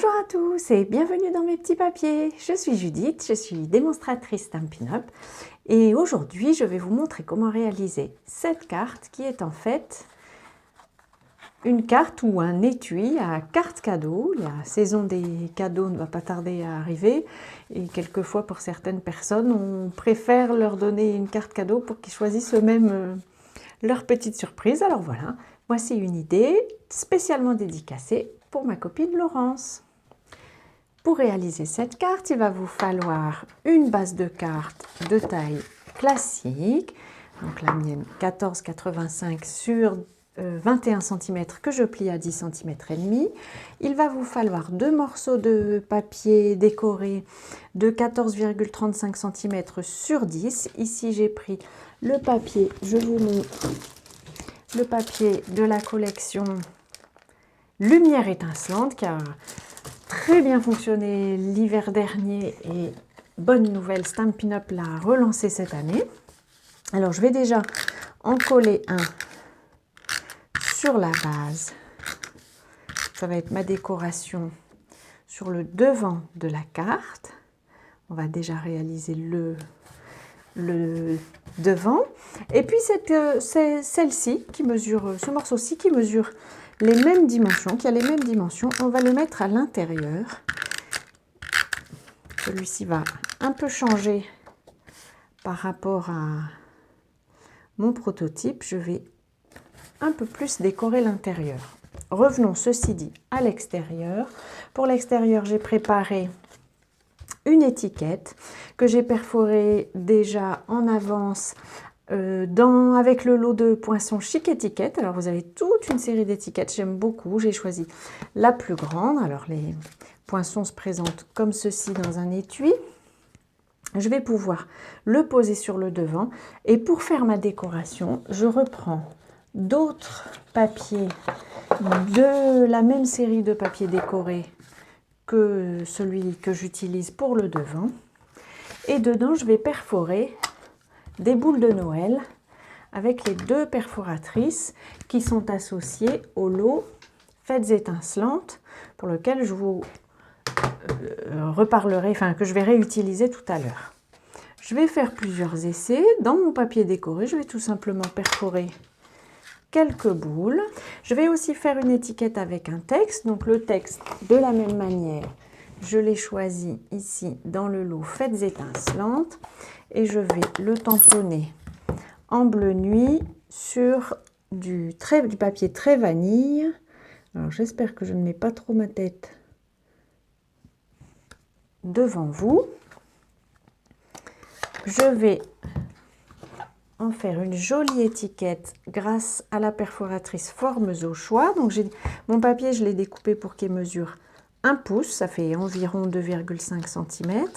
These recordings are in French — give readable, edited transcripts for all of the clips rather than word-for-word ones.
Bonjour à tous et bienvenue dans mes petits papiers. Je suis Judith, je suis démonstratrice Stampin' Up et aujourd'hui je vais vous montrer comment réaliser cette carte qui est en fait une carte ou un étui à carte cadeau. La saison des cadeaux ne va pas tarder à arriver et quelquefois pour certaines personnes on préfère leur donner une carte cadeau pour qu'ils choisissent eux-mêmes leur petite surprise. Alors voilà, voici une idée spécialement dédicacée pour ma copine Laurence. Pour réaliser cette carte, il va vous falloir une base de carte de taille classique, donc la mienne 14,85 sur 21 cm que je plie à 10 cm et demi. Il va vous falloir deux morceaux de papier décoré de 14,35 cm sur 10. Ici j'ai pris le papier, je vous montre le papier de la collection Lumière étincelante qui a très bien fonctionné l'hiver dernier et bonne nouvelle, Stampin' Up l'a relancé cette année. Alors je vais déjà en coller un sur la base. Ça va être ma décoration sur le devant de la carte. On va déjà réaliser le devant. Et puis celle-ci qui mesure, ce morceau-ci qui mesure les mêmes dimensions, qui a les mêmes dimensions, on va le mettre à l'intérieur. Celui-ci va un peu changer par rapport à mon prototype. Je vais un peu plus décorer l'intérieur. Revenons, ceci dit, à l'extérieur. Pour l'extérieur, j'ai préparé une étiquette que j'ai perforée déjà en avance avec le lot de poinçons Chic Étiquette. Alors vous avez toute une série d'étiquettes, j'aime beaucoup, j'ai choisi la plus grande. Alors les poinçons se présentent comme ceci dans un étui. Je vais pouvoir le poser sur le devant et pour faire ma décoration, je reprends d'autres papiers de la même série de papiers décorés que celui que j'utilise pour le devant. Et dedans, je vais perforer des boules de Noël avec les deux perforatrices qui sont associées au lot Fêtes étincelantes pour lequel je vous reparlerai, enfin que je vais réutiliser tout à l'heure. Je vais faire plusieurs essais. Dans mon papier décoré, je vais tout simplement perforer quelques boules. Je vais aussi faire une étiquette avec un texte. Donc le texte, de la même manière, je l'ai choisi ici dans le lot Fêtes étincelantes et je vais le tamponner en bleu nuit sur du papier très vanille. Alors j'espère que je ne mets pas trop ma tête devant vous. Je vais en faire une jolie étiquette grâce à la perforatrice Formes au choix. Donc mon papier, je l'ai découpé pour qu'il mesure 1 pouce, ça fait environ 2,5 cm.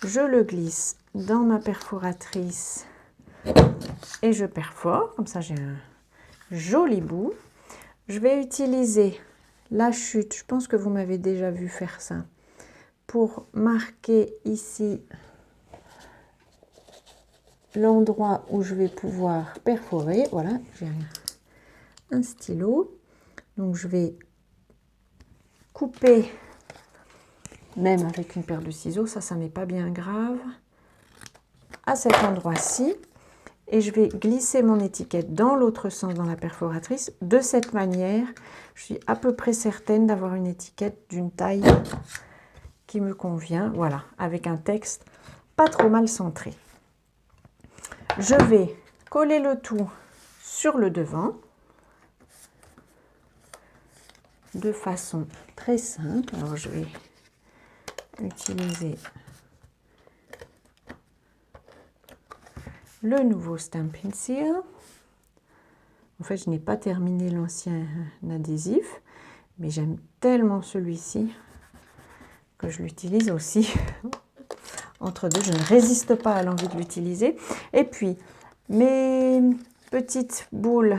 Je le glisse dans ma perforatrice et je perfore, comme ça j'ai un joli bout. Je vais utiliser la chute, je pense que vous m'avez déjà vu faire ça, pour marquer ici l'endroit où je vais pouvoir perforer. Voilà, j'ai un stylo, donc je vais couper même avec une paire de ciseaux, ça n'est pas bien grave, à cet endroit-ci. Et je vais glisser mon étiquette dans l'autre sens dans la perforatrice. De cette manière, je suis à peu près certaine d'avoir une étiquette d'une taille qui me convient. Voilà, avec un texte pas trop mal centré. Je vais coller le tout sur le devant de façon très simple. Alors je vais utiliser le nouveau Stampin' Seal. En fait, je n'ai pas terminé l'ancien adhésif, mais j'aime tellement celui-ci que je l'utilise aussi. Entre deux, je ne résiste pas à l'envie de l'utiliser. Et puis, mes petites boules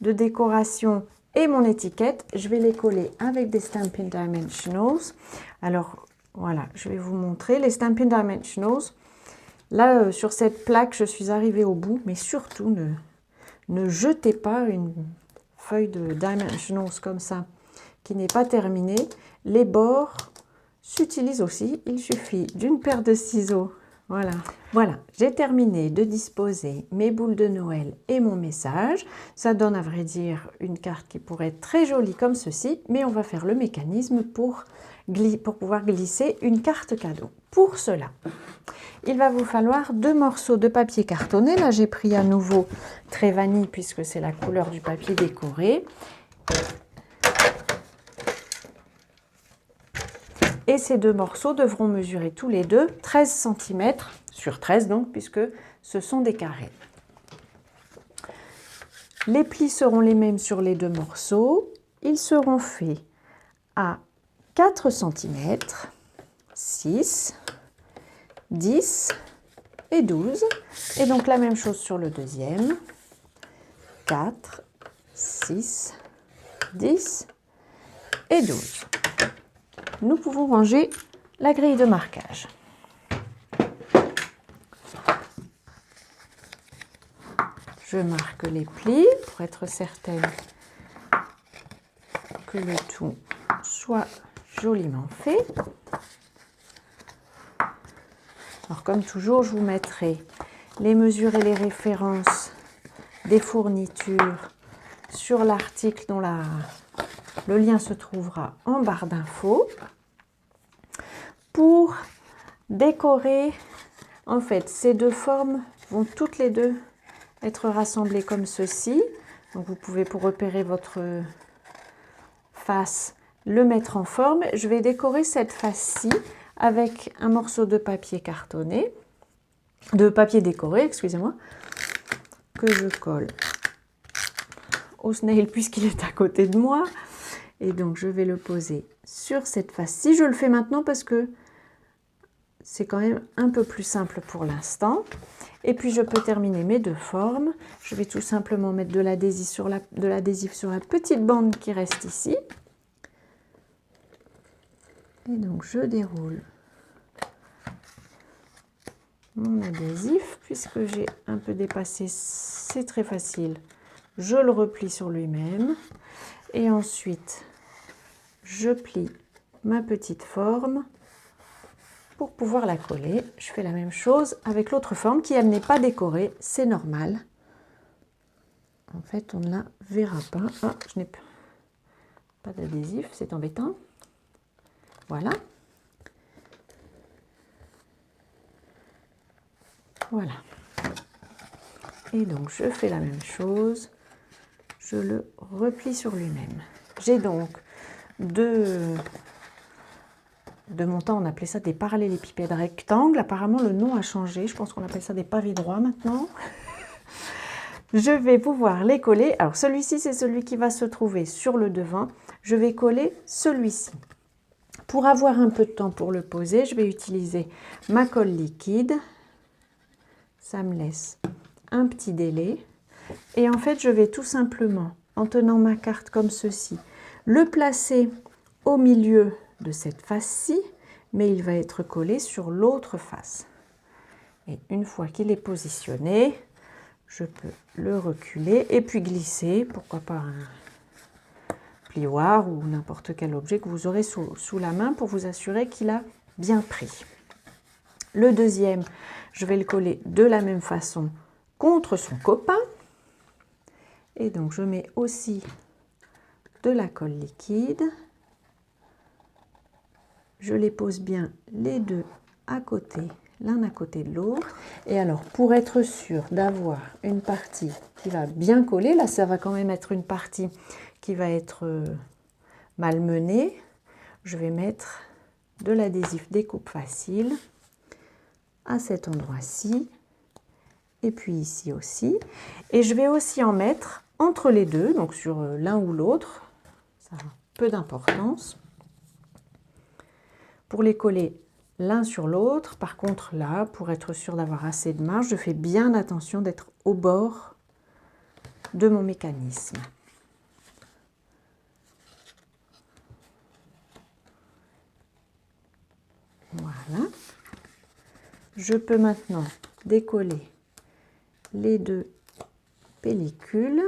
de décoration et mon étiquette, je vais les coller avec des Stampin' Dimensionals. Alors, voilà, je vais vous montrer les Stampin' Dimensionals. Là, sur cette plaque, je suis arrivée au bout, mais surtout, ne jetez pas une feuille de Dimensionals comme ça qui n'est pas terminé, les bords s'utilisent aussi. Il suffit d'une paire de ciseaux. Voilà, voilà, j'ai terminé de disposer mes boules de Noël et mon message. Ça donne à vrai dire une carte qui pourrait être très jolie comme ceci, mais on va faire le mécanisme pour pouvoir glisser une carte cadeau. Pour cela, il va vous falloir 2 morceaux de papier cartonné. Là, j'ai pris à nouveau très vanille puisque c'est la couleur du papier décoré. Et ces 2 morceaux devront mesurer tous les deux 13 cm sur 13 donc, puisque ce sont des carrés. Les plis seront les mêmes sur les 2 morceaux. Ils seront faits à 4 cm, 6, 10 et 12. Et donc la même chose sur le deuxième. 4, 6, 10 et 12. Nous pouvons ranger la grille de marquage. Je marque les plis pour être certaine que le tout soit joliment fait. Alors comme toujours, je vous mettrai les mesures et les références des fournitures sur l'article dont le lien se trouvera en barre d'infos. Pour décorer, en fait, ces 2 formes vont toutes les deux être rassemblées comme ceci. Donc vous pouvez, pour repérer votre face, le mettre en forme. Je vais décorer cette face-ci avec un morceau de papier cartonné, de papier décoré, excusez-moi, que je colle au snail puisqu'il est à côté de moi. Et donc je vais le poser sur cette face-ci. Je le fais maintenant parce que c'est quand même un peu plus simple pour l'instant. Et puis je peux terminer mes 2 formes. Je vais tout simplement mettre de l'adhésif sur la petite bande qui reste ici. Et donc je déroule mon adhésif. Puisque j'ai un peu dépassé, c'est très facile. Je le replie sur lui-même. Et ensuite, je plie ma petite forme pour pouvoir la coller. Je fais la même chose avec l'autre forme qui, elle, n'est pas décorée. C'est normal. En fait, on ne la verra pas. Ah, je n'ai pas d'adhésif, c'est embêtant. Voilà. Voilà. Et donc, je fais la même chose. Je le replie sur lui-même. J'ai donc de mon temps, on appelait ça des parallélépipèdes rectangles. Apparemment, le nom a changé. Je pense qu'on appelle ça des pavés droits maintenant. Je vais pouvoir les coller. Alors, celui-ci, c'est celui qui va se trouver sur le devant. Je vais coller celui-ci. Pour avoir un peu de temps pour le poser, je vais utiliser ma colle liquide. Ça me laisse un petit délai. Et en fait, je vais tout simplement, en tenant ma carte comme ceci, le placer au milieu de cette face-ci, mais il va être collé sur l'autre face. Et une fois qu'il est positionné, je peux le reculer et puis glisser, pourquoi pas un plioir ou n'importe quel objet que vous aurez sous la main pour vous assurer qu'il a bien pris. Le deuxième, je vais le coller de la même façon contre son copain. Et donc, je mets aussi de la colle liquide. Je les pose bien les deux à côté, l'un à côté de l'autre. Et alors, pour être sûr d'avoir une partie qui va bien coller, là, ça va quand même être une partie qui va être malmenée, je vais mettre de l'adhésif découpe facile à cet endroit-ci. Et puis ici aussi. Et je vais aussi en mettre entre les deux, donc sur l'un ou l'autre. Ça a peu d'importance. Pour les coller l'un sur l'autre, par contre là, pour être sûr d'avoir assez de marge, je fais bien attention d'être au bord de mon mécanisme. Voilà. Je peux maintenant décoller les deux pellicules.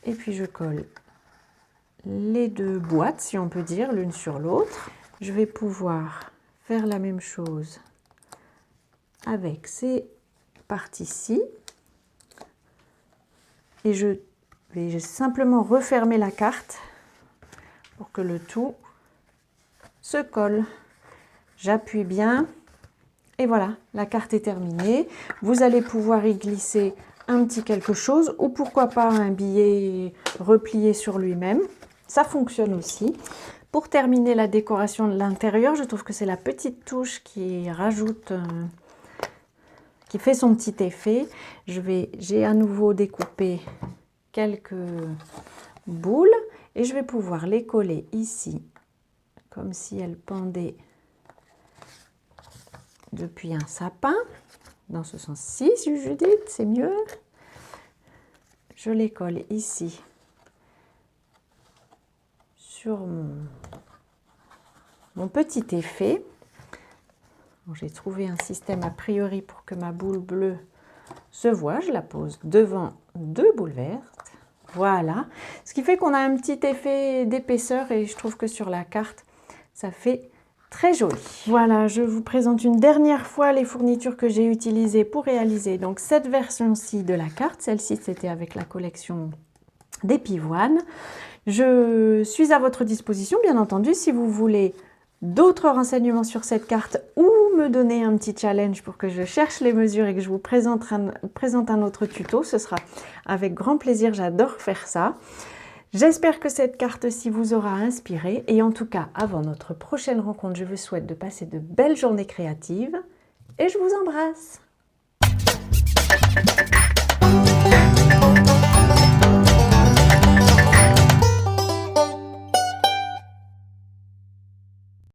Et puis je colle les deux boîtes, si on peut dire, l'une sur l'autre. Je vais pouvoir faire la même chose avec ces parties-ci. Et je vais simplement refermer la carte pour que le tout se colle. J'appuie bien et voilà, la carte est terminée. Vous allez pouvoir y glisser un petit quelque chose ou pourquoi pas un billet replié sur lui-même. Ça fonctionne aussi. Pour terminer la décoration de l'intérieur, je trouve que c'est la petite touche qui rajoute, qui fait son petit effet. J'ai à nouveau découpé quelques boules et je vais pouvoir les coller ici, comme si elles pendaient depuis un sapin. Dans ce sens-ci, Judith, c'est mieux. Je les colle ici sur mon petit effet. J'ai trouvé un système a priori pour que ma boule bleue se voit. Je la pose devant deux boules vertes. Voilà. Ce qui fait qu'on a un petit effet d'épaisseur et je trouve que sur la carte, ça fait très joli. Voilà, je vous présente une dernière fois les fournitures que j'ai utilisées pour réaliser donc cette version-ci de la carte. Celle-ci, c'était avec la collection des pivoines. Je suis à votre disposition, bien entendu, si vous voulez d'autres renseignements sur cette carte ou me donner un petit challenge pour que je cherche les mesures et que je vous présente un autre tuto, ce sera avec grand plaisir, j'adore faire ça. J'espère que cette carte-ci vous aura inspiré et en tout cas, avant notre prochaine rencontre, je vous souhaite de passer de belles journées créatives et je vous embrasse.